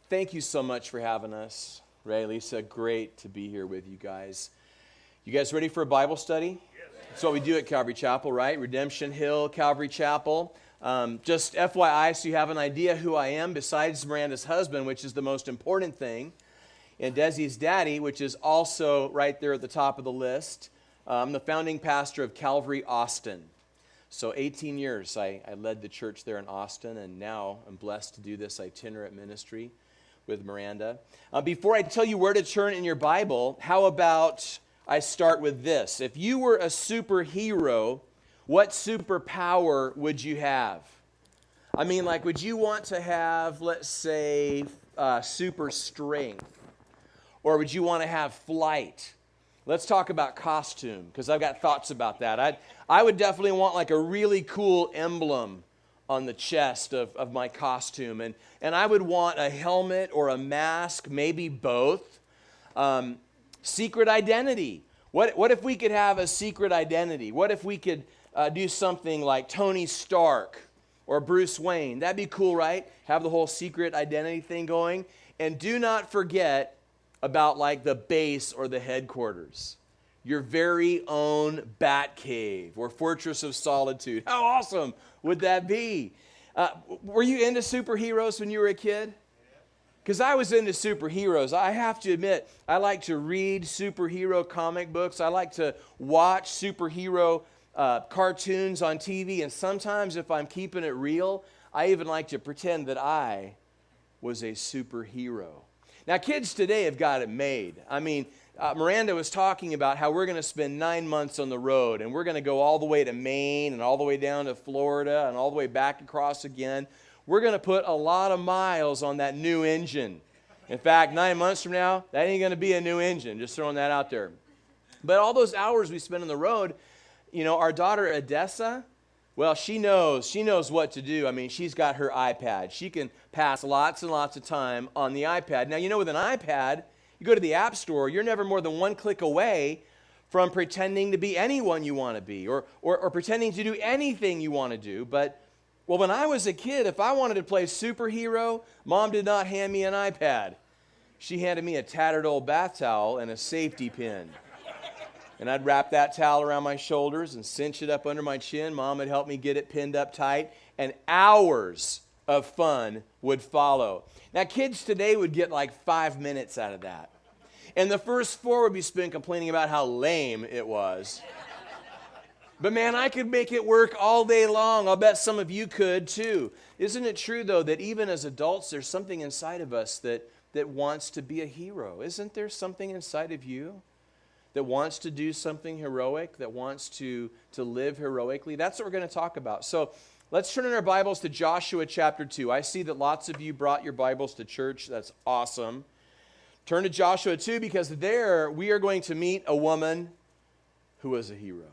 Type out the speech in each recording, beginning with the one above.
Thank you so much for having us. Ray, Lisa, great to be here with you guys. You guys ready for a Bible study? Yes. That's what we do at Calvary Chapel, right? Redemption Hill, Calvary Chapel. Just FYI, so you have an idea who I am, besides Miranda's husband, which is the most important thing, and Desi's daddy, which is also right there at the top of the list. I'm the founding pastor of Calvary Austin. So 18 years I led the church there in Austin, and now I'm blessed to do this itinerant ministry with Miranda. Before I tell you where to turn in your Bible, how about I start with this? If you were a superhero, what superpower would you have? I mean, like, would you want to have, let's say, super strength? Or would you want to have flight? Let's talk about costume, because I've got thoughts about that. I would definitely want like a really cool emblem on the chest of my costume. And I would want a helmet or a mask, maybe both. Secret identity. What if we could have a secret identity? What if we could do something like Tony Stark or Bruce Wayne? That'd be cool, right? Have the whole secret identity thing going. And do not forget about like the base or the headquarters. Your very own bat cave or fortress of solitude. How awesome would that be? Were you into superheroes when you were a kid? Because I was into superheroes. I have to admit, I like to read superhero comic books. I like to watch superhero cartoons on TV. And sometimes if I'm keeping it real, I even like to pretend that I was a superhero. Now, kids today have got it made. I mean, Miranda was talking about how we're going to spend 9 months on the road, and we're going to go all the way to Maine and all the way down to Florida and all the way back across again. We're going to put a lot of miles on that new engine. In fact, 9 months from now, that ain't going to be a new engine, just throwing that out there. But all those hours we spend on the road, you know, our daughter Odessa, well, she knows what to do. I mean, she's got her iPad. She can pass lots and lots of time on the iPad. Now, you know, with an iPad, you go to the App Store, you're never more than one click away from pretending to be anyone you want to be or pretending to do anything you want to do. But, well, when I was a kid, if I wanted to play superhero, Mom did not hand me an iPad. She handed me a tattered old bath towel and a safety pin. And I'd wrap that towel around my shoulders and cinch it up under my chin. Mom would help me get it pinned up tight. And hours of fun would follow. Now, kids today would get like 5 minutes out of that. And the first 4 would be spent complaining about how lame it was. But man, I could make it work all day long. I'll bet some of you could too. Isn't it true, though, that even as adults, there's something inside of us that wants to be a hero? Isn't there something inside of you that wants to do something heroic, that wants to live heroically? That's what we're going to talk about. So let's turn in our Bibles to Joshua chapter 2. I see that lots of you brought your Bibles to church. That's awesome. Turn to Joshua 2 because there we are going to meet a woman who was a hero,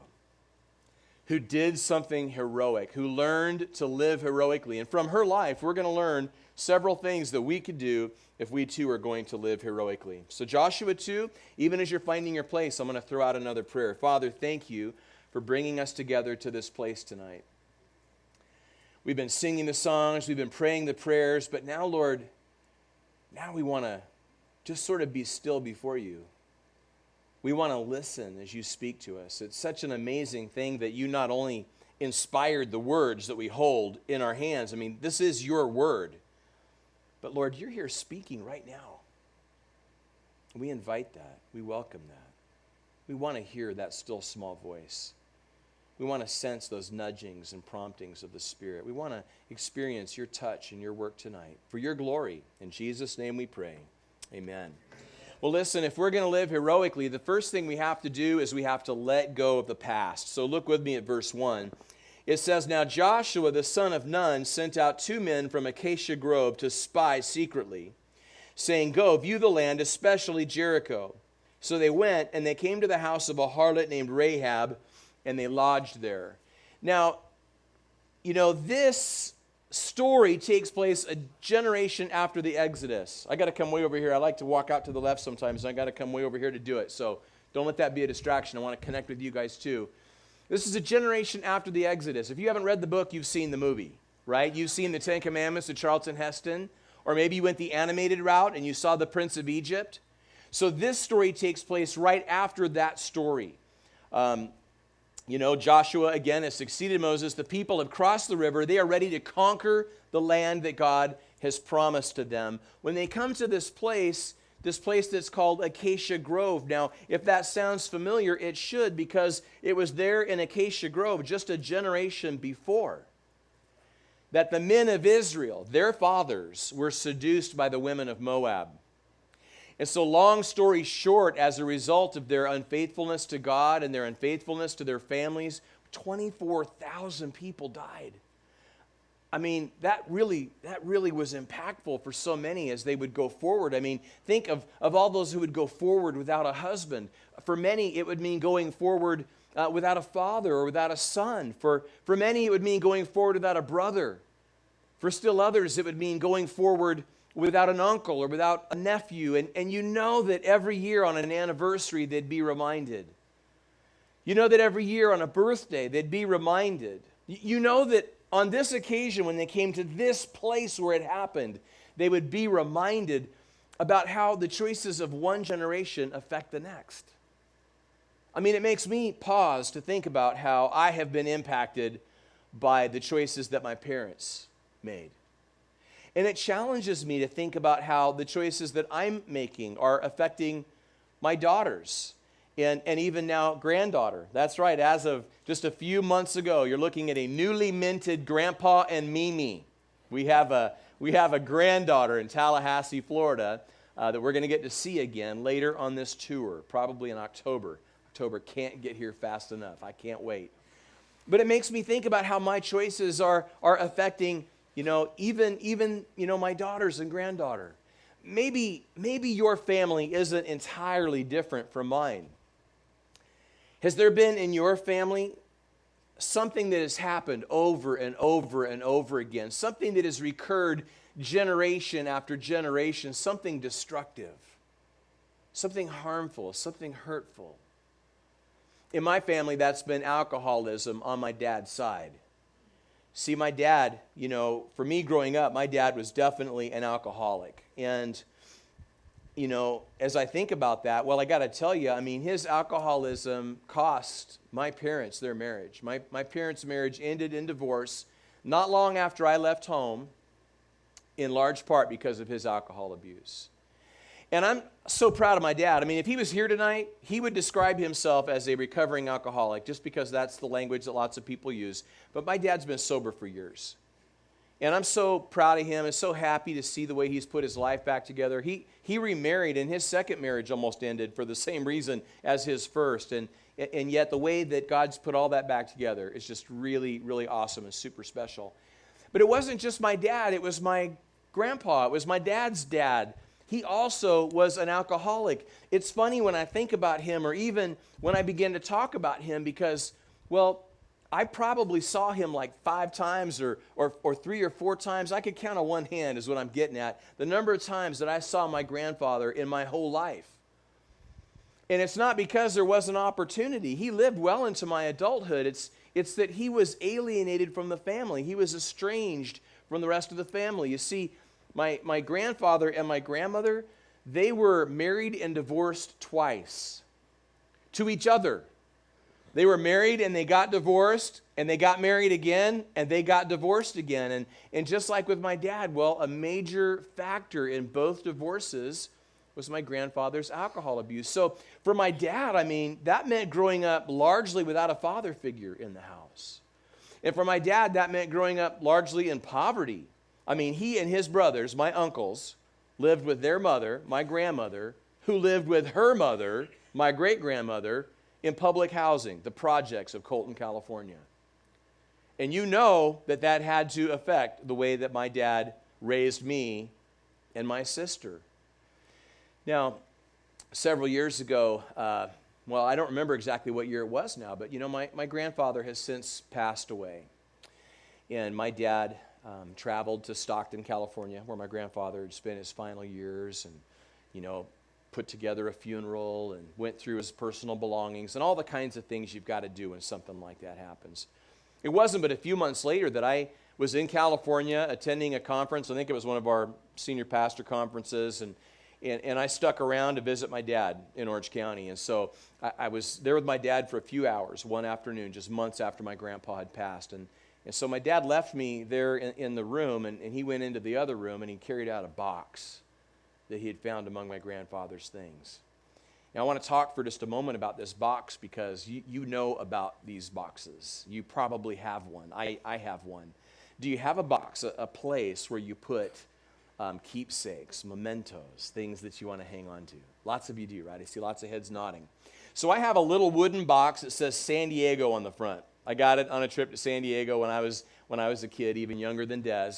who did something heroic, who learned to live heroically. And from her life, we're going to learn several things that we could do if we too are going to live heroically. So Joshua 2, even as you're finding your place, I'm going to throw out another prayer. Father, thank you for bringing us together to this place tonight. We've been singing the songs, we've been praying the prayers, but now, Lord, now we want to just sort of be still before you. We want to listen as you speak to us. It's such an amazing thing that you not only inspired the words that we hold in our hands. I mean, this is your word. But Lord, you're here speaking right now. We invite that. We welcome that. We want to hear that still small voice. We want to sense those nudgings and promptings of the Spirit. We want to experience your touch and your work tonight. For your glory, in Jesus' name we pray. Amen. Well, listen, if we're going to live heroically, the first thing we have to do is we have to let go of the past. So look with me at verse 1. It says, "Now Joshua the son of Nun sent out 2 men from Acacia Grove to spy secretly, saying, 'Go, view the land, especially Jericho.' So they went, and they came to the house of a harlot named Rahab, and they lodged there." Now, you know, this story takes place a generation after the Exodus. I got to come way over here. I like to walk out to the left sometimes, and I got to come way over here to do it. So don't let that be a distraction. I want to connect with you guys too. This is a generation after the Exodus. If you haven't read the book, you've seen the movie, right? You've seen the 10 Commandments of Charlton Heston, Or maybe you went the animated route and you saw the Prince of Egypt. So this story takes place right after that story. Joshua, again, has succeeded Moses. The people have crossed the river. They are ready to conquer the land that God has promised to them. When they come to this place that's called Acacia Grove. Now, if that sounds familiar, it should, because it was there in Acacia Grove just a generation before that the men of Israel, their fathers, were seduced by the women of Moab. And so, long story short, as a result of their unfaithfulness to God and their unfaithfulness to their families, 24,000 people died. I mean, that really was impactful for so many as they would go forward. I mean, think of all those who would go forward without a husband. For many, it would mean going forward without a father or without a son. For many, it would mean going forward without a brother. For still others, it would mean going forward without an uncle or without a nephew. And you know that every year on an anniversary, they'd be reminded. You know that every year on a birthday, they'd be reminded. You know that on this occasion, when they came to this place where it happened, they would be reminded about how the choices of one generation affect the next. I mean, it makes me pause to think about how I have been impacted by the choices that my parents made. And it challenges me to think about how the choices that I'm making are affecting my daughters and even now granddaughter. That's right, as of just a few months ago, you're looking at a newly minted Grandpa and Mimi. We have a granddaughter in Tallahassee, Florida, that we're going to get to see again later on this tour, probably in October. October can't get here fast enough. I can't wait. But it makes me think about how my choices are affecting, even my daughters and granddaughter. Maybe your family isn't entirely different from mine. Has there been in your family something that has happened over and over and over again, something that has recurred generation after generation, something destructive, something harmful, something hurtful? In my family, that's been alcoholism on my dad's side. See, my dad, for me growing up, my dad was definitely an alcoholic. And, as I think about that, well, I got to tell you, I mean, his alcoholism cost my parents their marriage. My parents' marriage ended in divorce not long after I left home, in large part because of his alcohol abuse. And I'm so proud of my dad. I mean, if he was here tonight, he would describe himself as a recovering alcoholic, just because that's the language that lots of people use. But my dad's been sober for years. And I'm so proud of him and so happy to see the way he's put his life back together. He remarried, and his second marriage almost ended for the same reason as his first. And yet the way that God's put all that back together is just really, really awesome and super special. But it wasn't just my dad. It was my grandpa. It was my dad's dad. He also was an alcoholic. It's funny when I think about him, or even when I begin to talk about him, because, well, I probably saw him like 5 times or 3 or 4 times. I could count on one hand is what I'm getting at. The number of times that I saw my grandfather in my whole life. And it's not because there was an opportunity. He lived well into my adulthood. It's that he was alienated from the family. He was estranged from the rest of the family. You see, my grandfather and my grandmother, they were married and divorced twice to each other. They were married and they got divorced, and they got married again and they got divorced again. And just like with my dad, well, a major factor in both divorces was my grandfather's alcohol abuse. So for my dad, I mean, that meant growing up largely without a father figure in the house. And for my dad, that meant growing up largely in poverty. I mean, he and his brothers, my uncles, lived with their mother, my grandmother, who lived with her mother, my great-grandmother, in public housing, the projects of Colton, California. And you know that had to affect the way that my dad raised me and my sister. Now, several years ago, well, I don't remember exactly what year it was now, but my grandfather has since passed away. And my dad traveled to Stockton, California, where my grandfather had spent his final years, and, put together a funeral and went through his personal belongings and all the kinds of things you've got to do when something like that happens. It wasn't but a few months later that I was in California attending a conference. I think it was one of our senior pastor conferences, and I stuck around to visit my dad in Orange County. And so I was there with my dad for a few hours one afternoon, just months after my grandpa had passed. And so my dad left me there in the room, and he went into the other room, and he carried out a box that he had found among my grandfather's things. Now, I want to talk for just a moment about this box because you know about these boxes. You probably have one. I have one. Do you have a box, a place where you put keepsakes, mementos, things that you want to hang on to? Lots of you do, right? I see lots of heads nodding. So I have a little wooden box that says San Diego on the front. I got it on a trip to San Diego when I was a kid, even younger than Des.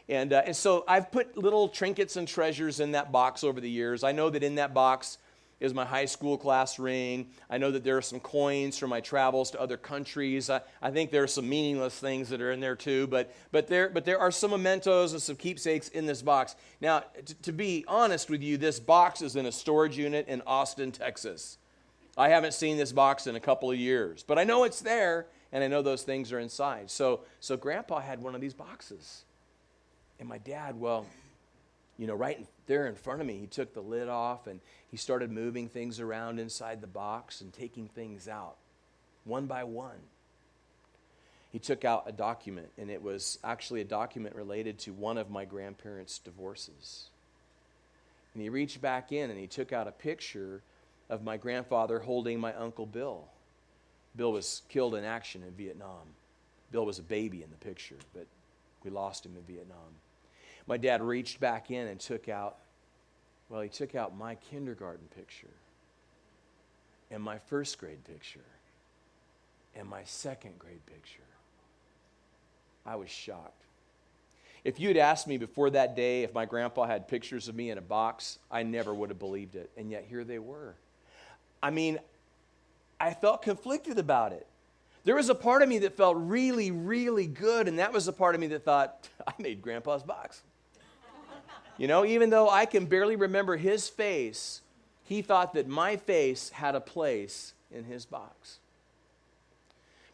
And so I've put little trinkets and treasures in that box over the years. I know that in that box is my high school class ring. I know that there are some coins from my travels to other countries. I think there are some meaningless things that are in there too, but there are some mementos and some keepsakes in this box. Now, to be honest with you, this box is in a storage unit in Austin, Texas. I haven't seen this box in a couple of years, but I know it's there, and I know those things are inside. So Grandpa had one of these boxes, and my dad, well, right there in front of me, he took the lid off and he started moving things around inside the box and taking things out one by one. He took out a document, and it was actually a document related to one of my grandparents' divorces. And he reached back in and he took out a picture of my grandfather holding my Uncle Bill. Bill was killed in action in Vietnam. Bill was a baby in the picture, but we lost him in Vietnam. My dad reached back in and took out my kindergarten picture, and my first grade picture, and my second grade picture. I was shocked. If you had asked me before that day if my grandpa had pictures of me in a box, I never would have believed it, and yet here they were. I mean, I felt conflicted about it. There was a part of me that felt really, really good, and that was a part of me that thought, I made Grandpa's box. Even though I can barely remember his face, he thought that my face had a place in his box.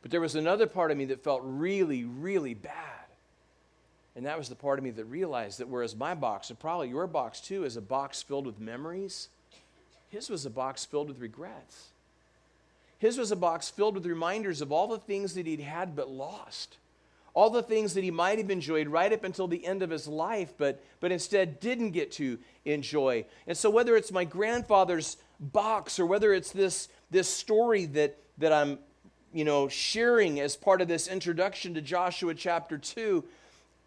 But there was another part of me that felt really, really bad. And that was the part of me that realized that whereas my box, and probably your box too, is a box filled with memories, his was a box filled with regrets. His was a box filled with reminders of all the things that he'd had but lost. All the things that he might have enjoyed right up until the end of his life, but instead didn't get to enjoy. And so whether it's my grandfather's box or whether it's this story that I'm sharing as part of this introduction to Joshua chapter 2,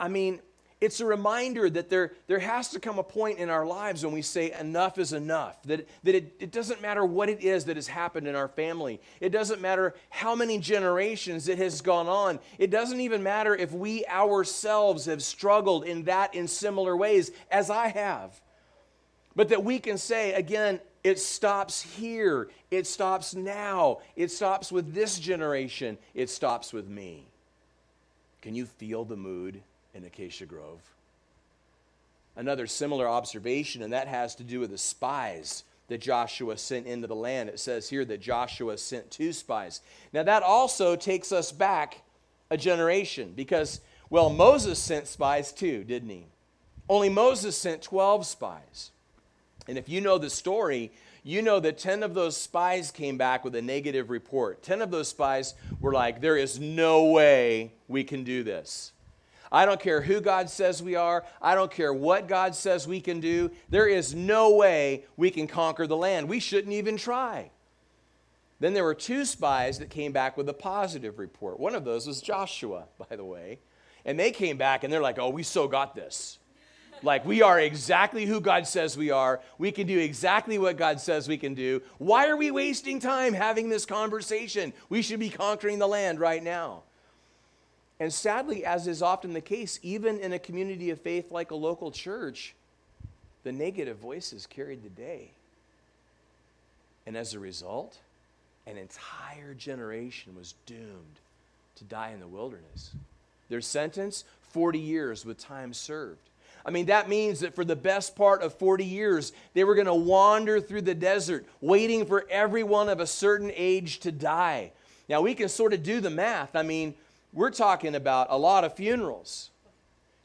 I mean, it's a reminder that there has to come a point in our lives when we say enough is enough, that it doesn't matter what it is that has happened in our family. It doesn't matter how many generations it has gone on. It doesn't even matter if we ourselves have struggled in similar ways as I have. But that we can say, again, it stops here. It stops now. It stops with this generation. It stops with me. Can you feel the mood in Acacia Grove? Another similar observation, and that has to do with the spies that Joshua sent into the land. It says here that Joshua sent 2 spies. Now that also takes us back a generation because, Moses sent spies too, didn't he? Only Moses sent 12 spies. And if you know the story, you know that 10 of those spies came back with a negative report. 10 of those spies were like, there is no way we can do this. I don't care who God says we are. I don't care what God says we can do. There is no way we can conquer the land. We shouldn't even try. Then there were 2 spies that came back with a positive report. One of those was Joshua, by the way. And they came back and they're like, oh, we so got this. Like, we are exactly who God says we are. We can do exactly what God says we can do. Why are we wasting time having this conversation? We should be conquering the land right now. And sadly, as is often the case, even in a community of faith like a local church, the negative voices carried the day. And as a result, an entire generation was doomed to die in the wilderness. Their sentence, 40 years with time served. I mean, that means that for the best part of 40 years, they were going to wander through the desert, waiting for everyone of a certain age to die. Now, we can sort of do the math. I mean, we're talking about a lot of funerals.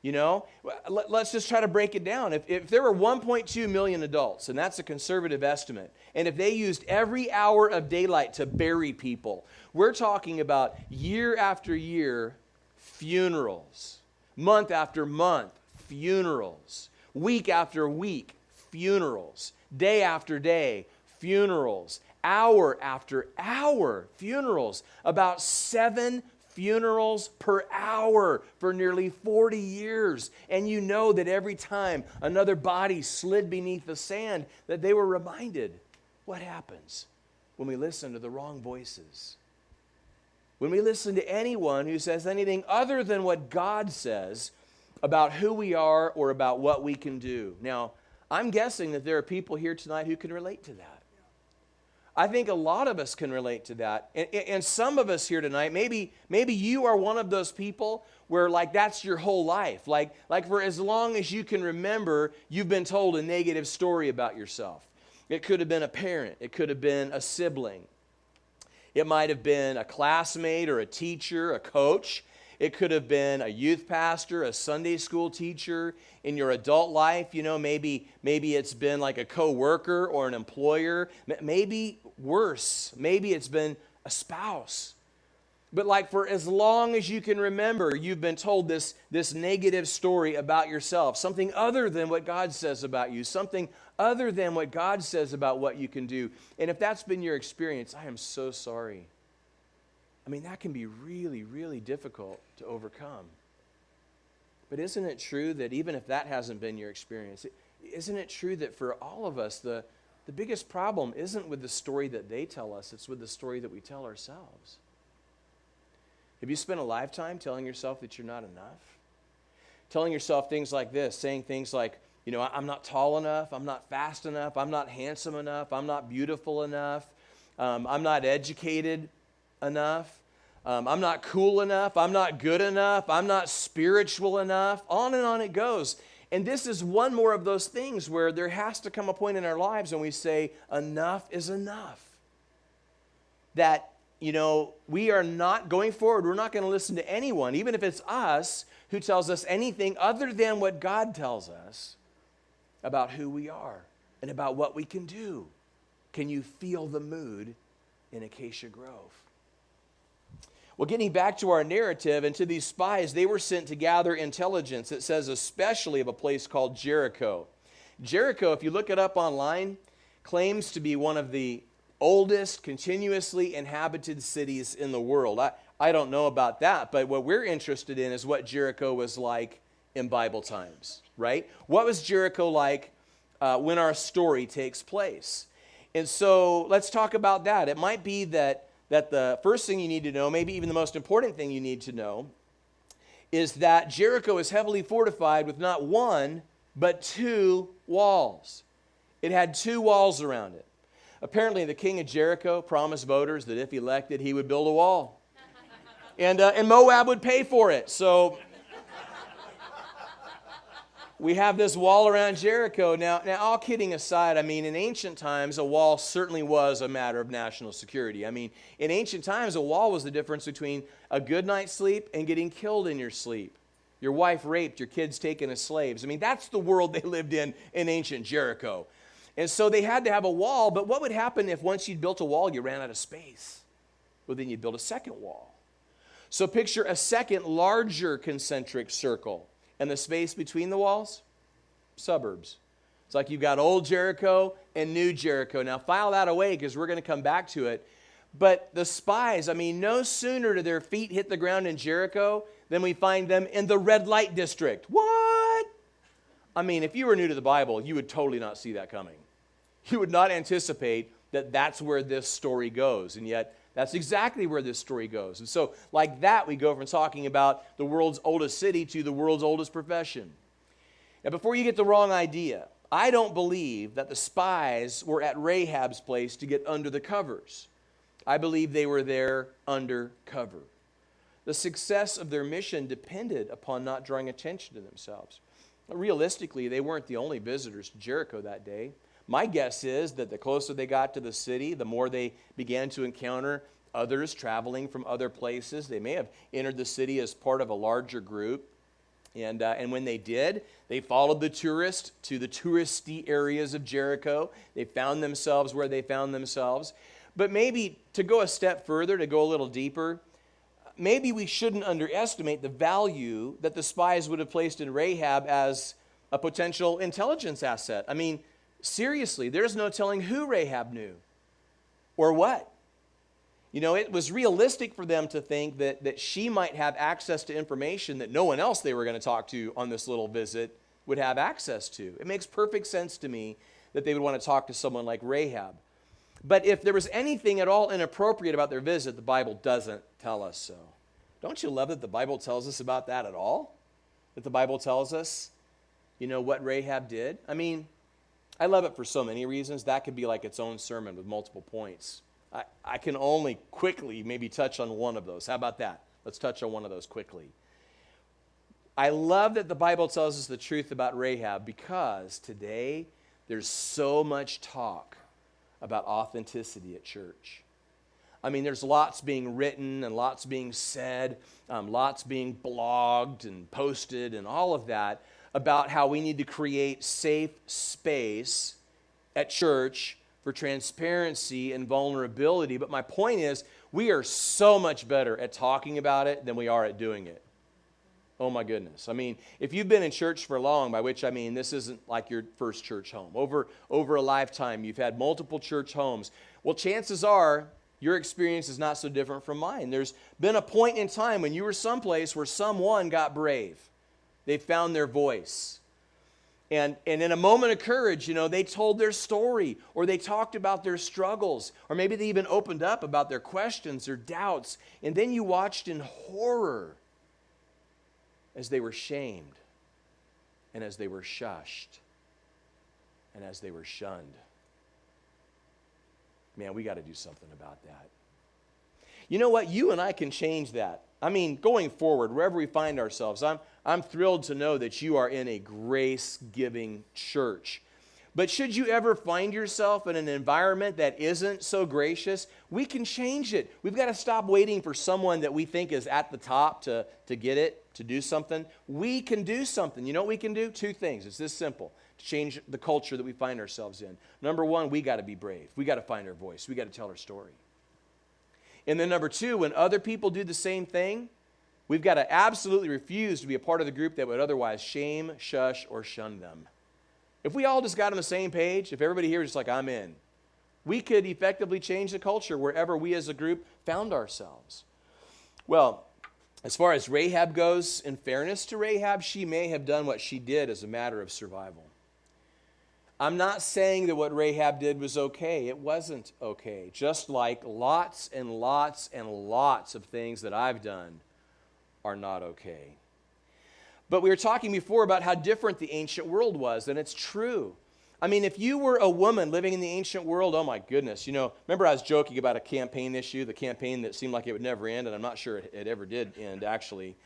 You know, let's just try to break it down. If there were 1.2 million adults, and that's a conservative estimate, and if they used every hour of daylight to bury people, we're talking about year after year funerals, month after month funerals, week after week funerals, day after day funerals, hour after hour funerals, about 7 funerals per hour for nearly 40 years. And you know that every time another body slid beneath the sand, that they were reminded what happens when we listen to the wrong voices. When we listen to anyone who says anything other than what God says about who we are or about what we can do. Now, I'm guessing that there are people here tonight who can relate to that. I think a lot of us can relate to that. And some of us here tonight, maybe you are one of those people where like that's your whole life. Like for as long as you can remember, you've been told a negative story about yourself. It could have been a parent. It could have been a sibling. It might have been a classmate or a teacher, a coach. It could have been a youth pastor, a Sunday school teacher. In your adult life, you know, maybe it's been like a coworker or an employer. Maybe worse, maybe it's been a spouse. But like for as long as you can remember, you've been told this negative story about yourself, something other than what God says about you, something other than what God says about what you can do. And if that's been your experience, I am so sorry. I mean, that can be really, really difficult to overcome. But isn't it true that even if that hasn't been your experience, isn't it true that for all of us, the biggest problem isn't with the story that they tell us, it's with the story that we tell ourselves? Have you spent a lifetime telling yourself that you're not enough? Telling yourself things like this, saying things like, you know, I'm not tall enough, I'm not fast enough, I'm not handsome enough, I'm not beautiful enough, I'm not educated enough. I'm not cool enough. I'm not good enough. I'm not spiritual enough. On and on it goes. And this is one more of those things where there has to come a point in our lives when we say, enough is enough. That, you know, we are not going forward. We're not going to listen to anyone, even if it's us, who tells us anything other than what God tells us about who we are and about what we can do. Can you feel the mood in Acacia Grove? Well, getting back to our narrative and to these spies, they were sent to gather intelligence. It says especially of a place called Jericho. Jericho, if you look it up online, claims to be one of the oldest continuously inhabited cities in the world. I don't know about that, but what we're interested in is what Jericho was like in Bible times, right? What was Jericho like when our story takes place? And so let's talk about that. It might be that the first thing you need to know, maybe even the most important thing you need to know, is that Jericho is heavily fortified with not one, but 2 walls. It had 2 walls around it. Apparently, the king of Jericho promised voters that if elected, he would build a wall. And Moab would pay for it. So we have this wall around Jericho. Now, all kidding aside, I mean, in ancient times, a wall certainly was a matter of national security. I mean, in ancient times, a wall was the difference between a good night's sleep and getting killed in your sleep. Your wife raped, your kids taken as slaves. I mean, that's the world they lived in ancient Jericho. And so they had to have a wall, but what would happen if once you'd built a wall, you ran out of space? Well, then you'd build a second wall. So picture a second, larger concentric circle. And the space between the walls? Suburbs. It's like you've got old Jericho and new Jericho. Now file that away because we're going to come back to it. But the spies, I mean, no sooner do their feet hit the ground in Jericho than we find them in the red light district. What? I mean, if you were new to the Bible, you would totally not see that coming. You would not anticipate that that's where this story goes. And yet, that's exactly where this story goes. And so, like that, we go from talking about the world's oldest city to the world's oldest profession. Now, before you get the wrong idea, I don't believe that the spies were at Rahab's place to get under the covers. I believe they were there undercover. The success of their mission depended upon not drawing attention to themselves. Realistically, they weren't the only visitors to Jericho that day. My guess is that the closer they got to the city, the more they began to encounter others traveling from other places. They may have entered the city as part of a larger group. And when they did, they followed the tourist to the touristy areas of Jericho. They found themselves where they found themselves. But maybe to go a step further, to go a little deeper, maybe we shouldn't underestimate the value that the spies would have placed in Rahab as a potential intelligence asset. I mean, seriously, there's no telling who Rahab knew or what. You know, it was realistic for them to think that she might have access to information that no one else they were going to talk to on this little visit would have access to. It makes perfect sense to me that they would want to talk to someone like Rahab. But if there was anything at all inappropriate about their visit, the Bible doesn't tell us so. Don't you love that the Bible tells us about that at all? That the Bible tells us, you know, what Rahab did? I mean, I love it for so many reasons. That could be like its own sermon with multiple points. I can only quickly maybe touch on one of those. How about that? Let's touch on one of those quickly. I love that the Bible tells us the truth about Rahab because today there's so much talk about authenticity at church. I mean, there's lots being written and lots being said, lots being blogged and posted and all of that about how we need to create safe space at church for transparency and vulnerability. But my point is, we are so much better at talking about it than we are at doing it. Oh my goodness. I mean, if you've been in church for long, by which I mean this isn't like your first church home. Over a lifetime, you've had multiple church homes. Well, chances are your experience is not so different from mine. There's been a point in time when you were someplace where someone got brave. They found their voice. And in a moment of courage, you know, they told their story, or they talked about their struggles, or maybe they even opened up about their questions or doubts. And then you watched in horror as they were shamed, and as they were shushed, and as they were shunned. Man, we got to do something about that. You know what? You and I can change that. I mean, going forward, wherever we find ourselves, I'm thrilled to know that you are in a grace-giving church. But should you ever find yourself in an environment that isn't so gracious, we can change it. We've got to stop waiting for someone that we think is at the top to get it, to do something. We can do something. You know what we can do? Two things. It's this simple to change the culture that we find ourselves in. Number one, we got to be brave. We got to find our voice. We got to tell our story. And then number two, when other people do the same thing, we've got to absolutely refuse to be a part of the group that would otherwise shame, shush, or shun them. If we all just got on the same page, if everybody here is just like, I'm in, we could effectively change the culture wherever we as a group found ourselves. Well, as far as Rahab goes, in fairness to Rahab, she may have done what she did as a matter of survival. I'm not saying that what Rahab did was okay. It wasn't okay. Just like lots and lots and lots of things that I've done are not okay. But we were talking before about how different the ancient world was, and it's true. I mean, if you were a woman living in the ancient world, oh my goodness, you know, remember I was joking about a campaign issue, the campaign that seemed like it would never end, and I'm not sure it ever did end, actually.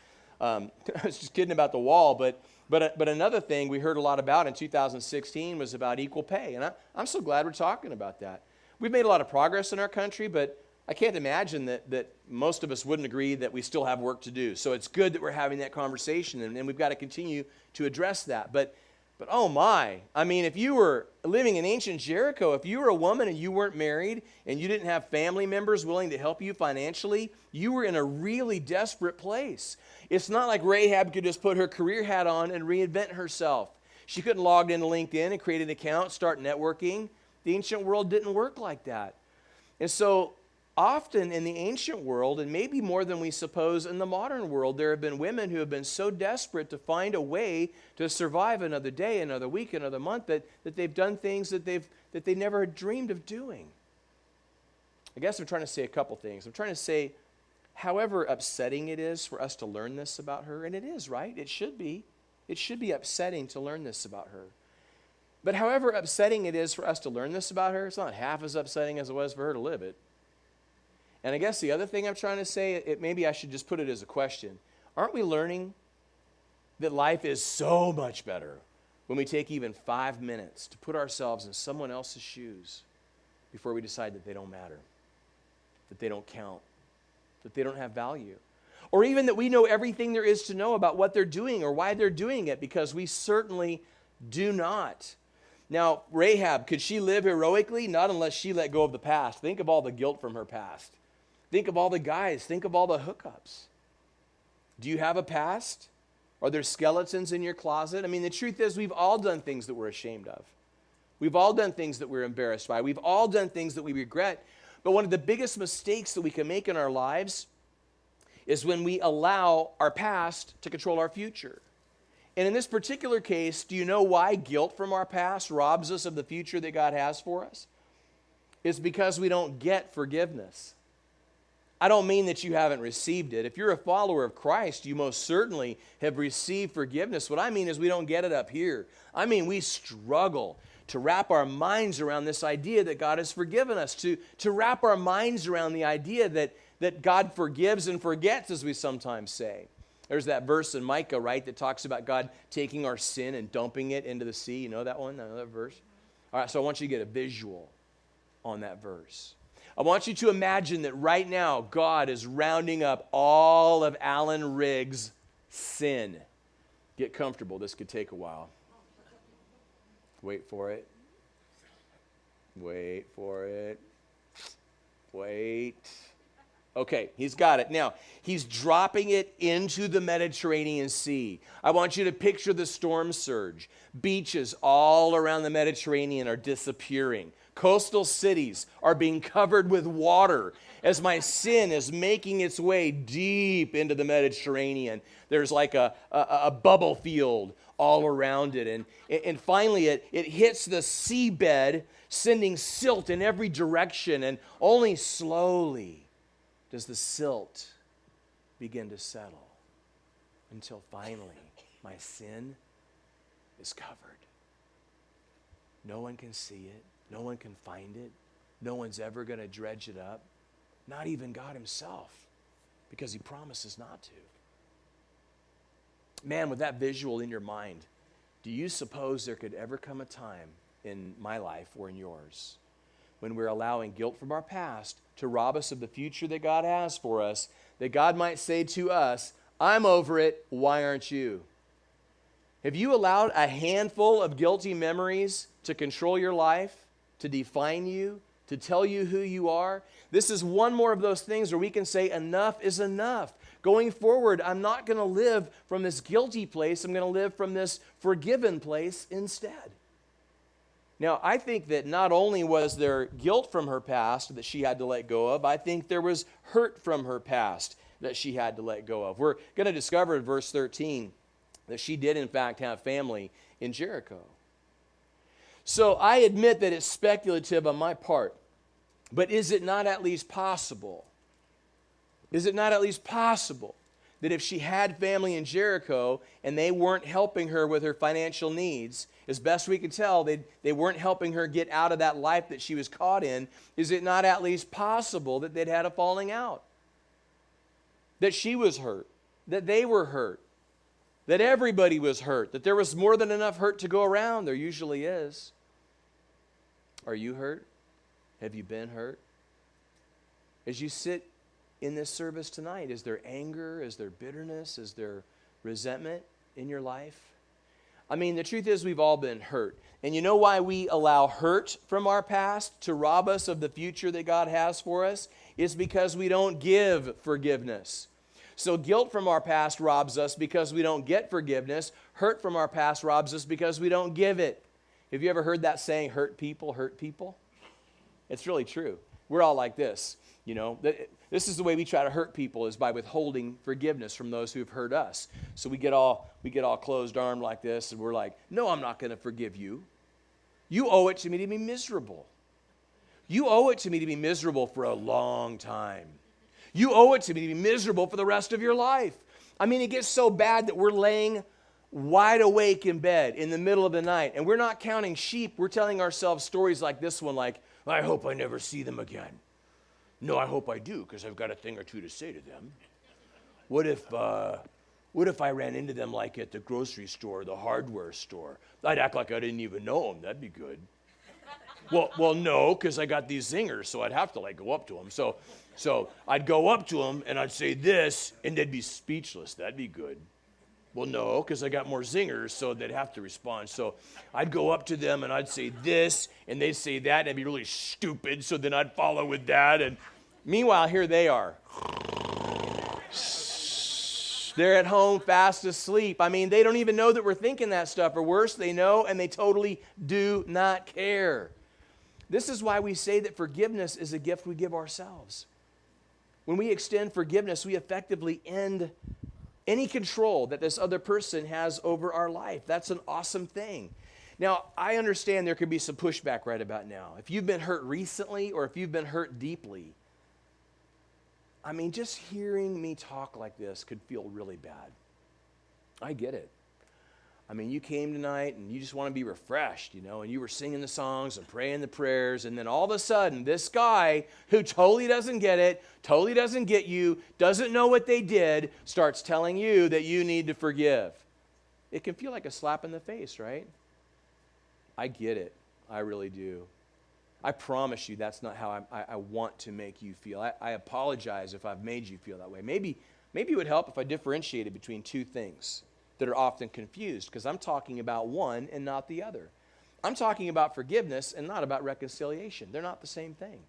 I was just kidding about the wall, but another thing we heard a lot about in 2016 was about equal pay, and I'm so glad we're talking about that. We've made a lot of progress in our country, but I can't imagine that most of us wouldn't agree that we still have work to do. So it's good that we're having that conversation, and we've got to continue to address that. But oh my, I mean, if you were living in ancient Jericho, if you were a woman and you weren't married and you didn't have family members willing to help you financially, you were in a really desperate place. It's not like Rahab could just put her career hat on and reinvent herself. She couldn't log into LinkedIn and create an account, start networking. The ancient world didn't work like that. And so often in the ancient world, and maybe more than we suppose in the modern world, there have been women who have been so desperate to find a way to survive another day, another week, another month, that they've done things that they never had dreamed of doing. I guess I'm trying to say a couple things. I'm trying to say, however upsetting it is for us to learn this about her, and it is, right? It should be. It should be upsetting to learn this about her. But however upsetting it is for us to learn this about her, it's not half as upsetting as it was for her to live it. And I guess the other thing I'm trying to say, maybe I should just put it as a question. Aren't we learning that life is so much better when we take even 5 minutes to put ourselves in someone else's shoes before we decide that they don't matter, that they don't count, that they don't have value. Or even that we know everything there is to know about what they're doing or why they're doing it, because we certainly do not. Now, Rahab, could she live heroically? Not unless she let go of the past. Think of all the guilt from her past. Think of all the guys. Think of all the hookups. Do you have a past? Are there skeletons in your closet? I mean, the truth is we've all done things that we're ashamed of. We've all done things that we're embarrassed by. We've all done things that we regret. But one of the biggest mistakes that we can make in our lives is when we allow our past to control our future. And in this particular case, do you know why guilt from our past robs us of the future that God has for us? It's because we don't get forgiveness. I don't mean that you haven't received it. If you're a follower of Christ, you most certainly have received forgiveness. What I mean is we don't get it up here. I mean we struggle to wrap our minds around this idea that God has forgiven us, to wrap our minds around the idea that God forgives and forgets, as we sometimes say. There's that verse in Micah, right, that talks about God taking our sin and dumping it into the sea. You know that one? Know that verse? All right, so I want you to get a visual on that verse. I want you to imagine that right now God is rounding up all of Allen Rigg's sin. Get comfortable. This could take a while. Wait for it. Wait for it. Wait. Okay, he's got it. Now, he's dropping it into the Mediterranean Sea. I want you to picture the storm surge. Beaches all around the Mediterranean are disappearing. Coastal cities are being covered with water as my sin is making its way deep into the Mediterranean. There's like a bubble field all around it. And finally, it hits the seabed, sending silt in every direction, and only slowly does the silt begin to settle until finally my sin is covered. No one can see it. No one can find it. No one's ever going to dredge it up. Not even God himself, because he promises not to. Man, with that visual in your mind, do you suppose there could ever come a time in my life or in yours when we're allowing guilt from our past to rob us of the future that God has for us, that God might say to us, I'm over it, why aren't you? Have you allowed a handful of guilty memories to control your life, to define you, to tell you who you are? This is one more of those things where we can say enough is enough. Going forward, I'm not going to live from this guilty place. I'm going to live from this forgiven place instead. Now, I think that not only was there guilt from her past that she had to let go of, I think there was hurt from her past that she had to let go of. We're going to discover in verse 13 that she did, in fact, have family in Jericho. So I admit that it's speculative on my part, but is it not at least possible? Is it not at least possible that if she had family in Jericho and they weren't helping her with her financial needs, as best we can tell, they weren't helping her get out of that life that she was caught in, is it not at least possible that they'd had a falling out? That she was hurt, that they were hurt, that everybody was hurt, that there was more than enough hurt to go around. There usually is. Are you hurt? Have you been hurt? As you sit in this service tonight, is there anger? Is there bitterness? Is there resentment in your life? I mean, the truth is we've all been hurt. And you know why we allow hurt from our past to rob us of the future that God has for us? It's because we don't give forgiveness. So guilt from our past robs us because we don't get forgiveness. Hurt from our past robs us because we don't give it. Have you ever heard that saying, hurt people, hurt people? It's really true. We're all like this. You know, this is the way we try to hurt people, is by withholding forgiveness from those who have hurt us. So we get all closed-armed like this, and we're like, no, I'm not going to forgive you. You owe it to me to be miserable. You owe it to me to be miserable for a long time. You owe it to me to be miserable for the rest of your life. I mean, it gets so bad that we're laying wide awake in bed in the middle of the night, and we're not counting sheep. We're telling ourselves stories like this one, like, I hope I never see them again. No, I hope I do, because I've got a thing or two to say to them. What if I ran into them like at the grocery store, the hardware store? I'd act like I didn't even know them. That'd be good. Well, no, because I got these zingers, so I'd have to like go up to them. So I'd go up to them and I'd say this, and they'd be speechless. That'd be good. Well, no, because I got more zingers, so they'd have to respond. So I'd go up to them and I'd say this, and they'd say that, and it'd be really stupid. So then I'd follow with that. And meanwhile, here they are. They're at home fast asleep. I mean, they don't even know that we're thinking that stuff. Or worse, they know and they totally do not care. This is why we say that forgiveness is a gift we give ourselves. When we extend forgiveness, we effectively end any control that this other person has over our life. That's an awesome thing. Now, I understand there could be some pushback right about now. If you've been hurt recently or if you've been hurt deeply, I mean, just hearing me talk like this could feel really bad. I get it. I mean, you came tonight and you just want to be refreshed, and you were singing the songs and praying the prayers, and then all of a sudden, this guy who totally doesn't get it, totally doesn't get you, doesn't know what they did, starts telling you that you need to forgive. It can feel like a slap in the face, right? I get it. I really do. I promise you that's not how I want to make you feel. I apologize if I've made you feel that way. Maybe it would help if I differentiated between two things that are often confused, because I'm talking about one and not the other. I'm talking about forgiveness and not about reconciliation. They're not the same thing.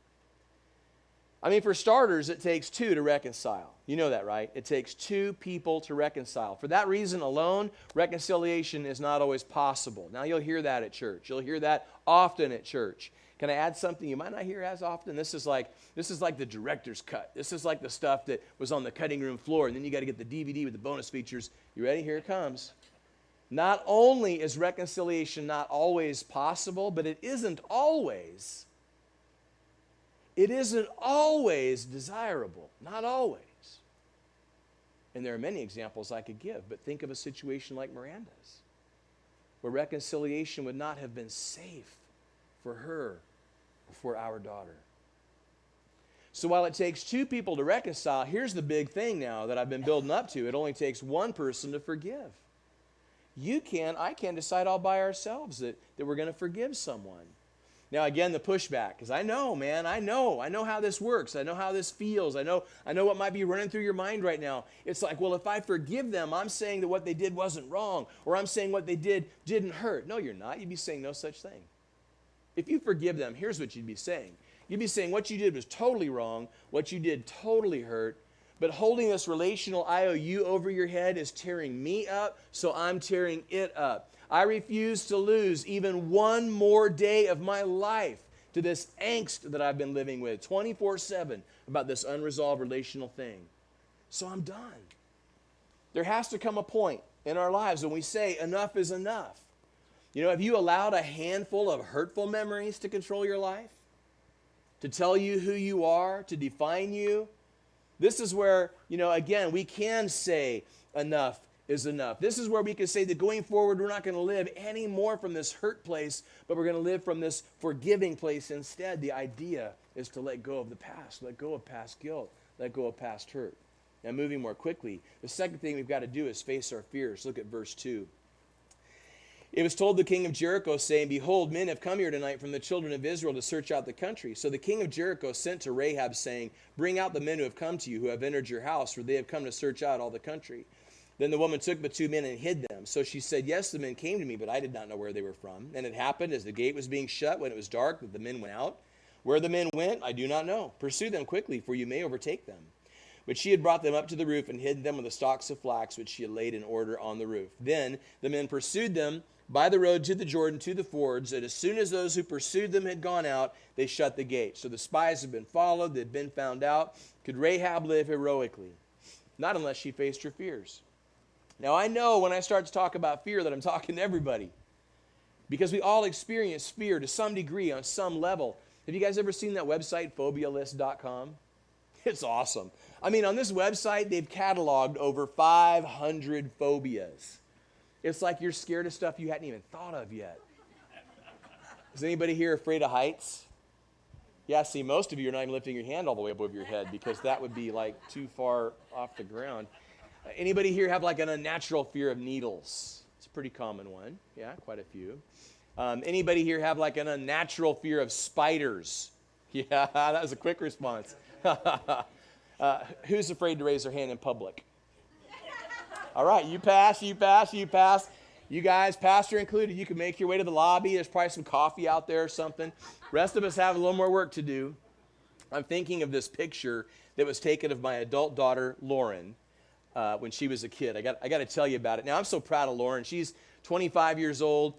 I mean, for starters, it takes two to reconcile. You know that, right? It takes two people to reconcile. For that reason alone, reconciliation is not always possible. Now, you'll hear that at church. You'll hear that often at church. Can I add something you might not hear as often? This is like the director's cut. This is like the stuff that was on the cutting room floor, and then you got to get the DVD with the bonus features. You ready? Here it comes. Not only is reconciliation not always possible, but it isn't always desirable. Not always. And there are many examples I could give, but think of a situation like Miranda's, where reconciliation would not have been safe for her or for our daughter. So while it takes two people to reconcile, here's the big thing now that I've been building up to. It only takes one person to forgive. I can decide all by ourselves that we're going to forgive someone. Now, again, the pushback, because I know how this works. I know how this feels. I know what might be running through your mind right now. It's like, well, if I forgive them, I'm saying that what they did wasn't wrong, or I'm saying what they did didn't hurt. No, you're not. You'd be saying no such thing. If you forgive them, here's what you'd be saying. You'd be saying what you did was totally wrong, what you did totally hurt, but holding this relational IOU over your head is tearing me up, so I'm tearing it up. I refuse to lose even one more day of my life to this angst that I've been living with 24/7 about this unresolved relational thing. So I'm done. There has to come a point in our lives when we say enough is enough. Have you allowed a handful of hurtful memories to control your life? To tell you who you are, to define you? This is where, again, we can say enough is enough. This is where we can say that going forward, we're not going to live any more from this hurt place, but we're going to live from this forgiving place instead. The idea is to let go of the past, let go of past guilt, let go of past hurt. Now, moving more quickly, the second thing we've got to do is face our fears. Look at verse 2. It was told the king of Jericho, saying, Behold, men have come here tonight from the children of Israel to search out the country. So the king of Jericho sent to Rahab, saying, Bring out the men who have come to you, who have entered your house, for they have come to search out all the country. Then the woman took the two men and hid them. So she said, Yes, the men came to me, but I did not know where they were from. And it happened, as the gate was being shut, when it was dark, that the men went out. Where the men went, I do not know. Pursue them quickly, for you may overtake them. But she had brought them up to the roof and hid them with the stalks of flax, which she had laid in order on the roof. Then the men pursued them by the road to the Jordan, to the fords, and as soon as those who pursued them had gone out, they shut the gate. So the spies had been followed, they'd been found out. Could Rahab live heroically? Not unless she faced her fears. Now, I know when I start to talk about fear that I'm talking to everybody, because we all experience fear to some degree on some level. Have you guys ever seen that website, phobialist.com? It's awesome. I mean, on this website, they've cataloged over 500 phobias. It's like you're scared of stuff you hadn't even thought of yet. Is anybody here afraid of heights? Yeah, see, most of you are not even lifting your hand all the way above your head, because that would be like too far off the ground. Anybody here have like an unnatural fear of needles? It's a pretty common one. Yeah, quite a few. Anybody here have like an unnatural fear of spiders? Yeah, that was a quick response. Who's afraid to raise their hand in public? All right, you pass. You guys, pastor included, you can make your way to the lobby. There's probably some coffee out there or something. Rest of us have a little more work to do. I'm thinking of this picture that was taken of my adult daughter, Lauren, when she was a kid. I got to tell you about it. Now, I'm so proud of Lauren. She's 25 years old,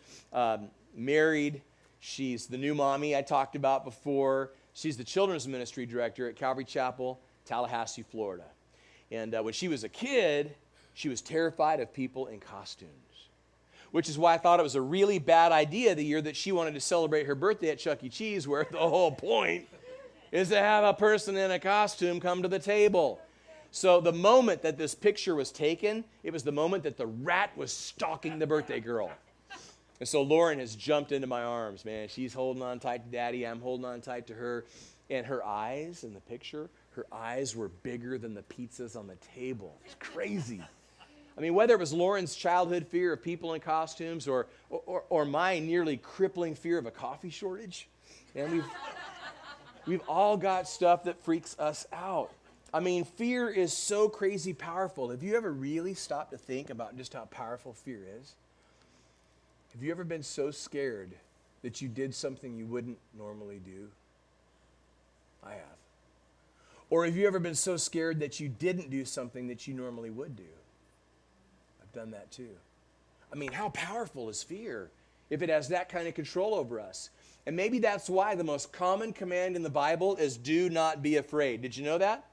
married. She's the new mommy I talked about before. She's the children's ministry director at Calvary Chapel, Tallahassee, Florida. And when she was a kid, she was terrified of people in costumes, which is why I thought it was a really bad idea the year that she wanted to celebrate her birthday at Chuck E. Cheese, where the whole point is to have a person in a costume come to the table. So the moment that this picture was taken, it was the moment that the rat was stalking the birthday girl. And so Lauren has jumped into my arms, man. She's holding on tight to Daddy. I'm holding on tight to her. And her eyes in the picture, her eyes were bigger than the pizzas on the table. It's crazy. I mean, whether it was Lauren's childhood fear of people in costumes or my nearly crippling fear of a coffee shortage, and we've all got stuff that freaks us out. I mean, fear is so crazy powerful. Have you ever really stopped to think about just how powerful fear is? Have you ever been so scared that you did something you wouldn't normally do? I have. Or have you ever been so scared that you didn't do something that you normally would do? I've done that too. I mean, how powerful is fear if it has that kind of control over us? And maybe that's why the most common command in the Bible is do not be afraid. Did you know that?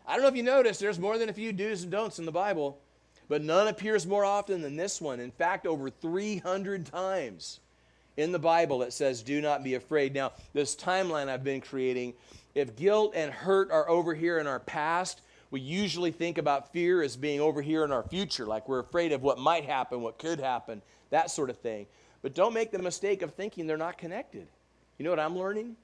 I don't know if you noticed, there's more than a few do's and don'ts in the Bible, but none appears more often than this one. In fact, over 300 times in the Bible it says do not be afraid. Now, this timeline I've been creating, if guilt and hurt are over here in our past, we usually think about fear as being over here in our future, like we're afraid of what might happen, what could happen, that sort of thing. But don't make the mistake of thinking they're not connected. You know what I'm learning?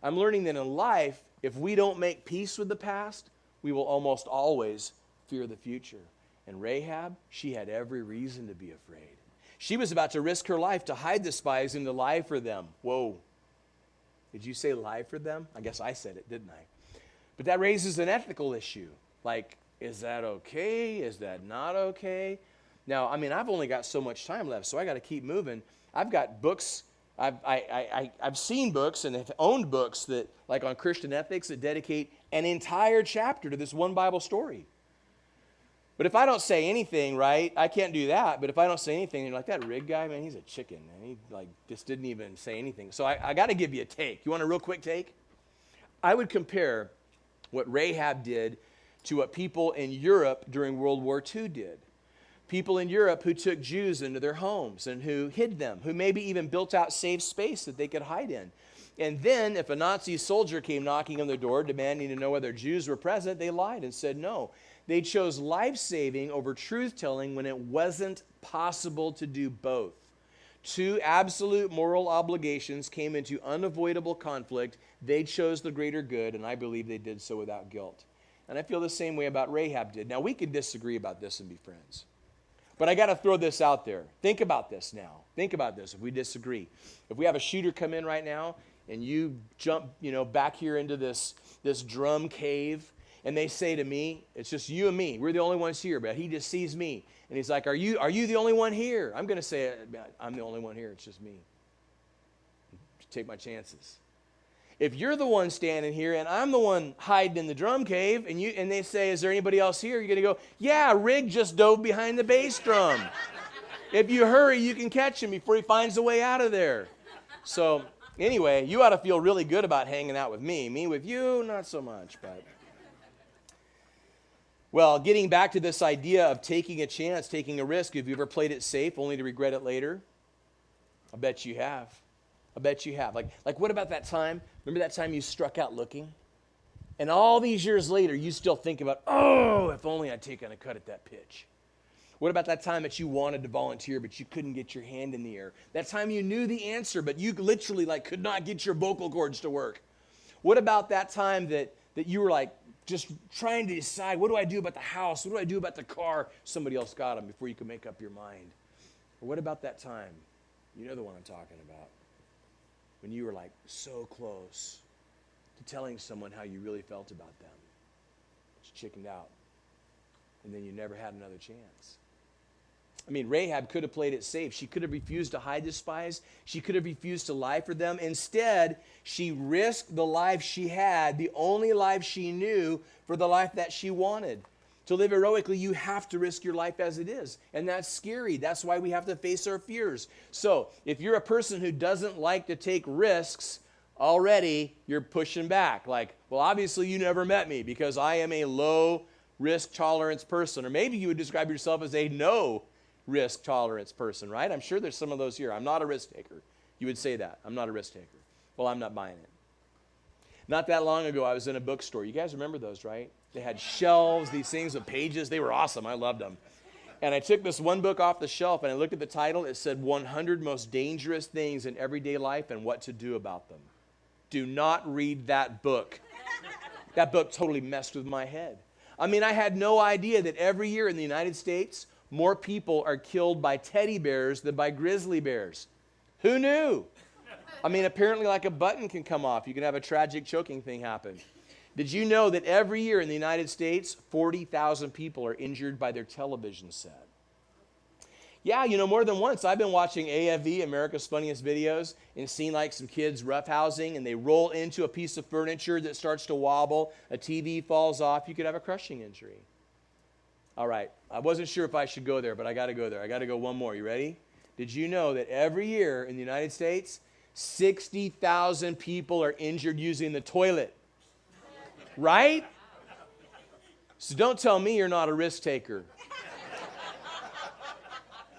I'm learning that in life, if we don't make peace with the past, we will almost always fear the future. And Rahab, she had every reason to be afraid. She was about to risk her life to hide the spies and to lie for them. Whoa. Did you say lie for them? I guess I said it, didn't I? But that raises an ethical issue. Like, is that okay? Is that not okay? Now, I mean, I've only got so much time left, so I got to keep moving. I've got books. I've seen books and have owned books that, like on Christian ethics, that dedicate an entire chapter to this one Bible story. But if I don't say anything, right, I can't do that. But if I don't say anything, you're like, that Rigg guy, man, he's a chicken. And he just didn't even say anything. So I got to give you a take. You want a real quick take? I would compare what Rahab did to what people in Europe during World War II did. People in Europe who took Jews into their homes and who hid them, who maybe even built out safe space that they could hide in. And then if a Nazi soldier came knocking on their door demanding to know whether Jews were present, they lied and said no. They chose life-saving over truth-telling when it wasn't possible to do both. Two absolute moral obligations came into unavoidable conflict. They chose the greater good, and I believe they did so without guilt. And I feel the same way about Rahab did. Now, we could disagree about this and be friends. But I got to throw this out there. Think about this now. Think about this if we disagree. If we have a shooter come in right now and you jump, back here into this drum cave, and they say to me, it's just you and me. We're the only ones here, but he just sees me. And he's like, are you the only one here? I'm going to say, I'm the only one here. It's just me. Take my chances. If you're the one standing here and I'm the one hiding in the drum cave and they say, is there anybody else here? You're going to go, yeah, Rigg just dove behind the bass drum. If you hurry, you can catch him before he finds a way out of there. So anyway, you ought to feel really good about hanging out with me. Me with you, not so much, but... Well, getting back to this idea of taking a chance, taking a risk, have you ever played it safe only to regret it later? I bet you have. I bet you have. Like what about that time? Remember that time you struck out looking? And all these years later, you still think about, oh, if only I'd taken a cut at that pitch. What about that time that you wanted to volunteer, but you couldn't get your hand in the air? That time you knew the answer, but you literally could not get your vocal cords to work. What about that time that you were just trying to decide, what do I do about the house? What do I do about the car? Somebody else got them before you could make up your mind. Or what about that time You know the one I'm talking about. When you were like so close to telling someone how you really felt about them. But you chickened out. And then you never had another chance. I mean, Rahab could have played it safe. She could have refused to hide the spies. She could have refused to lie for them. Instead, she risked the life she had, the only life she knew, for the life that she wanted. To live heroically, you have to risk your life as it is. And that's scary. That's why we have to face our fears. So, if you're a person who doesn't like to take risks, already you're pushing back. Like, well, obviously you never met me because I am a low risk tolerance person. Or maybe you would describe yourself as a no risk tolerance person, right? I'm sure there's some of those here. I'm not a risk taker. You would say that. I'm not a risk taker. Well, I'm not buying it. Not that long ago, I was in a bookstore. You guys remember those, right? They had shelves, these things with pages. They were awesome. I loved them. And I took this one book off the shelf, and I looked at the title. It said 100 Most Dangerous Things in Everyday Life and What to Do About Them. Do not read that book. That book totally messed with my head. I mean, I had no idea that every year in the United States, more people are killed by teddy bears than by grizzly bears. Who knew? I mean, apparently like a button can come off. You can have a tragic choking thing happen. Did you know that every year in the United States, 40,000 people are injured by their television set? Yeah, you know, more than once, I've been watching AFV, America's Funniest Videos, and seen like some kids roughhousing, and they roll into a piece of furniture that starts to wobble, a TV falls off, you could have a crushing injury. All right, I wasn't sure if I should go there, but I got to go there. I got to go one more. You ready? Did you know that every year in the United States, 60,000 people are injured using the toilet? Right? So don't tell me you're not a risk taker.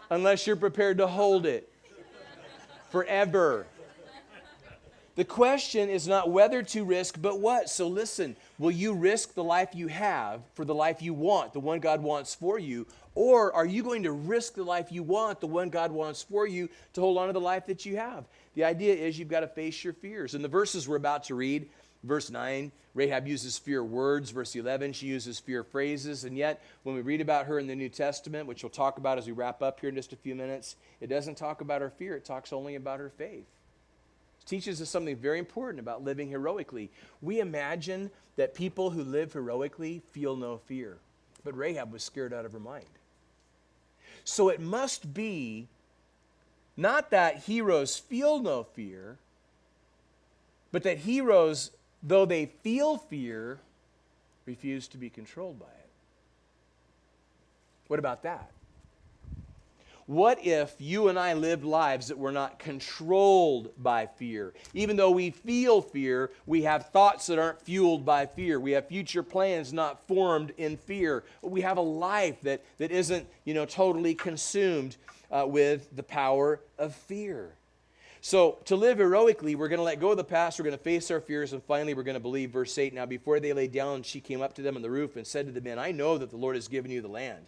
Unless you're prepared to hold it forever. The question is not whether to risk, but what. So listen, will you risk the life you have for the life you want, the one God wants for you? Or are you going to risk the life you want, the one God wants for you, to hold on to the life that you have? The idea is you've got to face your fears. In the verses we're about to read, verse 9, Rahab uses fear words. Verse 11, she uses fear phrases. And yet, when we read about her in the New Testament, which we'll talk about as we wrap up here in just a few minutes, it doesn't talk about her fear. It talks only about her faith. It teaches us something very important about living heroically. We imagine that people who live heroically feel no fear. But Rahab was scared out of her mind. So it must be not that heroes feel no fear, but that heroes, though they feel fear, refuse to be controlled by it. What about that? What if you and I lived lives that were not controlled by fear? Even though we feel fear, we have thoughts that aren't fueled by fear. We have future plans not formed in fear. We have a life that isn't, totally consumed with the power of fear. So to live heroically, we're going to let go of the past, we're going to face our fears, and finally we're going to believe. Verse 8, now before they lay down, she came up to them on the roof and said to the men, I know that the Lord has given you the land,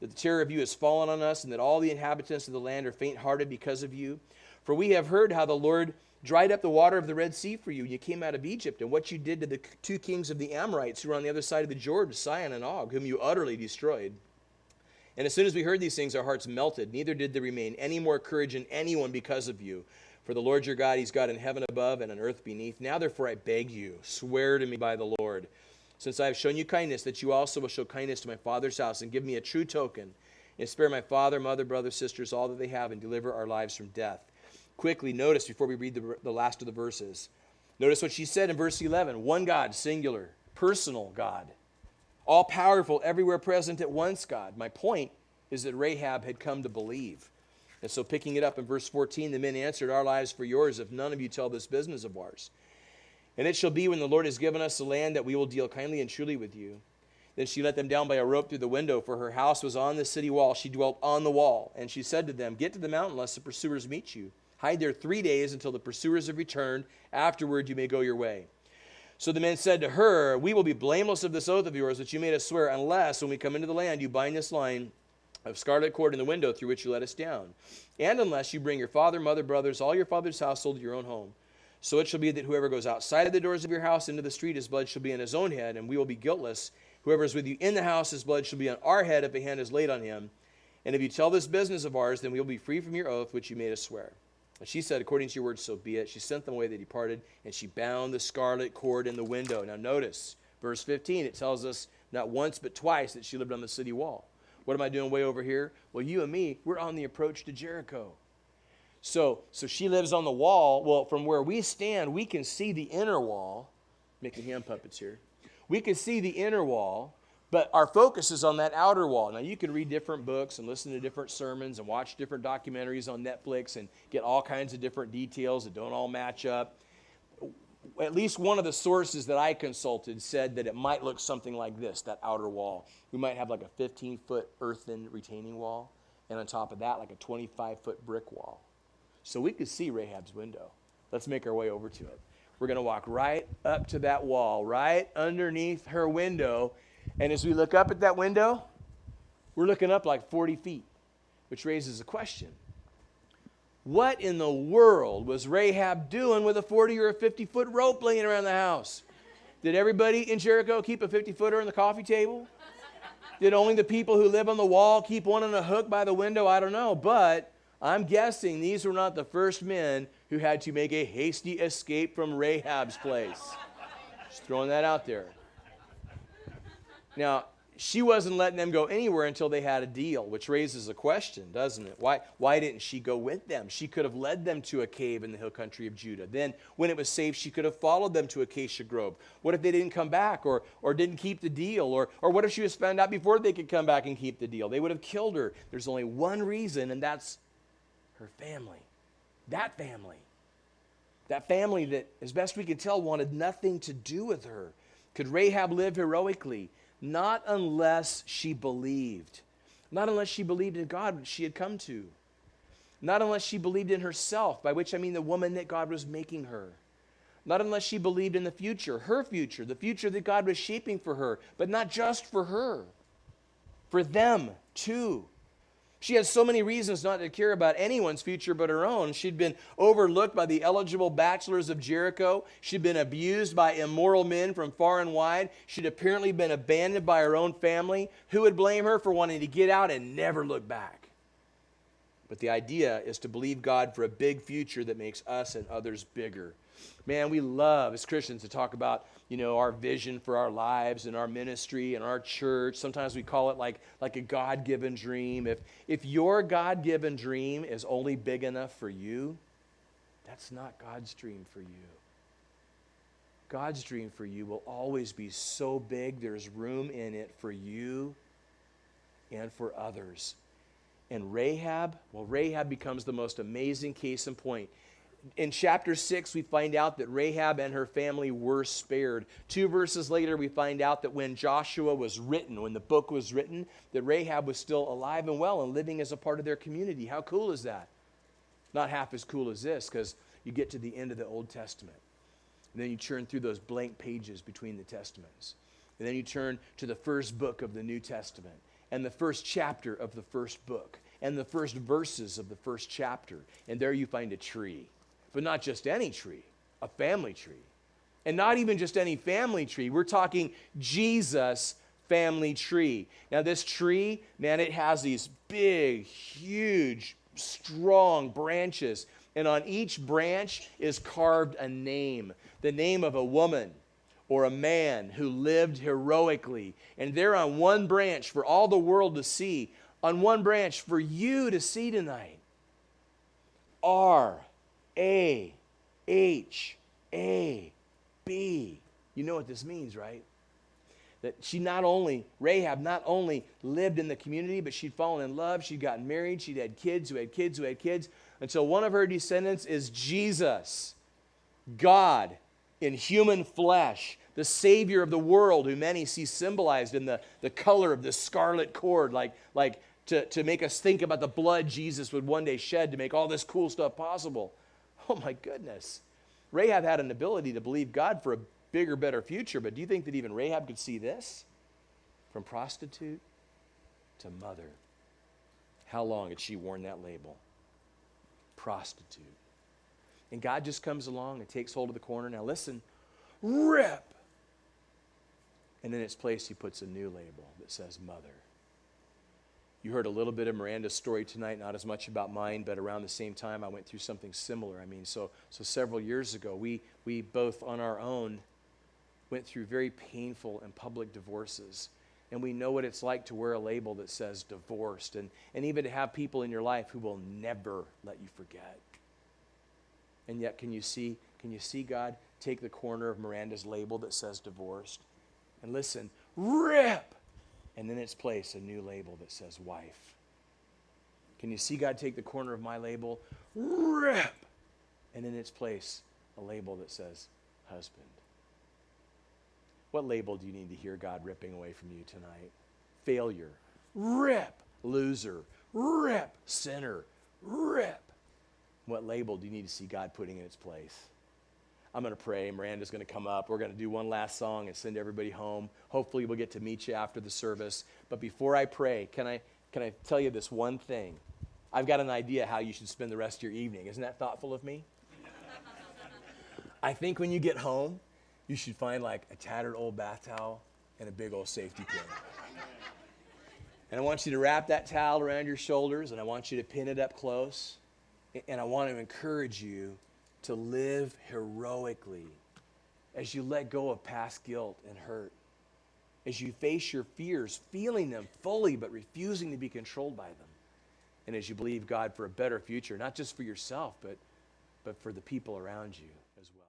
that the terror of you has fallen on us, and that all the inhabitants of the land are faint-hearted because of you. For we have heard how the Lord dried up the water of the Red Sea for you. You came out of Egypt, and what you did to the two kings of the Amorites who were on the other side of the Jordan, Sihon and Og, whom you utterly destroyed. And as soon as we heard these things, our hearts melted. Neither did there remain any more courage in anyone because of you. For the Lord your God, he's God in heaven above and on earth beneath. Now therefore I beg you, swear to me by the Lord, since I have shown you kindness, that you also will show kindness to my father's house, and give me a true token, and spare my father, mother, brothers, sisters, all that they have, and deliver our lives from death. Quickly, notice before we read the last of the verses, notice what she said in verse 11. One God, singular, personal God, all-powerful, everywhere present at once God. My point is that Rahab had come to believe. And so picking it up in verse 14, the men answered, our lives for yours, if none of you tell this business of ours. And it shall be when the Lord has given us the land that we will deal kindly and truly with you. Then she let them down by a rope through the window, for her house was on the city wall. She dwelt on the wall. And she said to them, get to the mountain lest the pursuers meet you. Hide there 3 days until the pursuers have returned. Afterward you may go your way. So the men said to her, we will be blameless of this oath of yours that you made us swear, unless when we come into the land you bind this line of scarlet cord in the window through which you let us down. And unless you bring your father, mother, brothers, all your father's household to your own home. So it shall be that whoever goes outside of the doors of your house into the street, his blood shall be on his own head, and we will be guiltless. Whoever is with you in the house, his blood shall be on our head if a hand is laid on him. And if you tell this business of ours, then we will be free from your oath, which you made us swear. And she said, according to your word, so be it. She sent them away, they departed, and she bound the scarlet cord in the window. Now notice, verse 15, it tells us not once but twice that she lived on the city wall. What am I doing way over here? Well, you and me, we're on the approach to Jericho. So she lives on the wall. Well, from where we stand, we can see the inner wall. Making hand puppets here. We can see the inner wall, but our focus is on that outer wall. Now, you can read different books and listen to different sermons and watch different documentaries on Netflix and get all kinds of different details that don't all match up. At least one of the sources that I consulted said that it might look something like this, that outer wall. We might have like a 15-foot earthen retaining wall, and on top of that, like a 25-foot brick wall. So we could see Rahab's window. Let's make our way over to it. We're going to walk right up to that wall, right underneath her window. And as we look up at that window, we're looking up like 40 feet, which raises a question. What in the world was Rahab doing with a 40 or a 50-foot rope laying around the house? Did everybody in Jericho keep a 50-footer on the coffee table? Did only the people who live on the wall keep one on a hook by the window? I don't know, but I'm guessing these were not the first men who had to make a hasty escape from Rahab's place. Just throwing that out there. Now, she wasn't letting them go anywhere until they had a deal, which raises a question, doesn't it? Why didn't she go with them? She could have led them to a cave in the hill country of Judah. Then, when it was safe, she could have followed them to Acacia Grove. What if they didn't come back or didn't keep the deal? Or what if she was found out before they could come back and keep the deal? They would have killed her. There's only one reason, and that's her family. That family. That family that, as best we can tell, wanted nothing to do with her. Could Rahab live heroically? Not unless she believed. Not unless she believed in God she had come to. Not unless she believed in herself, by which I mean the woman that God was making her. Not unless she believed in the future, her future, the future that God was shaping for her, but not just for her, for them too. She had so many reasons not to care about anyone's future but her own. She'd been overlooked by the eligible bachelors of Jericho. She'd been abused by immoral men from far and wide. She'd apparently been abandoned by her own family. Who would blame her for wanting to get out and never look back? But the idea is to believe God for a big future that makes us and others bigger. Man, we love as Christians to talk about, our vision for our lives and our ministry and our church. Sometimes we call it like a God-given dream. If your God-given dream is only big enough for you, that's not God's dream for you. God's dream for you will always be so big there's room in it for you and for others. And Rahab becomes the most amazing case in point. In chapter 6, we find out that Rahab and her family were spared. 2 verses later, we find out that when Joshua was written, when the book was written, that Rahab was still alive and well and living as a part of their community. How cool is that? Not half as cool as this, because you get to the end of the Old Testament. And then you turn through those blank pages between the Testaments. And then you turn to the first book of the New Testament and the first chapter of the first book and the first verses of the first chapter. And there you find a tree. But not just any tree, a family tree. And not even just any family tree. We're talking Jesus' family tree. Now this tree, man, it has these big, huge, strong branches. And on each branch is carved a name. The name of a woman or a man who lived heroically. And there on one branch for all the world to see. On one branch for you to see tonight. R-A-H-A-B. You know what this means, right? That Rahab not only lived in the community, but she'd fallen in love, she'd gotten married, she'd had kids who had kids who had kids, until one of her descendants is Jesus, God in human flesh, the Savior of the world, who many see symbolized in the color of the scarlet cord, to make us think about the blood Jesus would one day shed to make all this cool stuff possible. Oh my goodness. Rahab had an ability to believe God for a bigger, better future, but do you think that even Rahab could see this? From prostitute to mother. How long had she worn that label? Prostitute. And God just comes along and takes hold of the corner. Now listen, rip. And in its place he puts a new label that says mother. You heard a little bit of Miranda's story tonight, not as much about mine, but around the same time I went through something similar. I mean, so several years ago, we both on our own went through very painful and public divorces. And we know what it's like to wear a label that says divorced, and even to have people in your life who will never let you forget. And yet, can you see God take the corner of Miranda's label that says divorced and listen, rip, and in its place a new label that says wife? Can you see God take the corner of my label, rip, and in its place a label that says husband? What label do you need to hear God ripping away from you tonight? Failure, rip. Loser, rip. Sinner, rip. What label do you need to see God putting in its place? I'm going to pray. Miranda's going to come up. We're going to do one last song and send everybody home. Hopefully we'll get to meet you after the service. But before I pray, can I tell you this one thing? I've got an idea how you should spend the rest of your evening. Isn't that thoughtful of me? I think when you get home, you should find like a tattered old bath towel and a big old safety pin. And I want you to wrap that towel around your shoulders, and I want you to pin it up close. And I want to encourage you to live heroically as you let go of past guilt and hurt, as you face your fears, feeling them fully but refusing to be controlled by them, and as you believe God for a better future, not just for yourself, but for the people around you as well.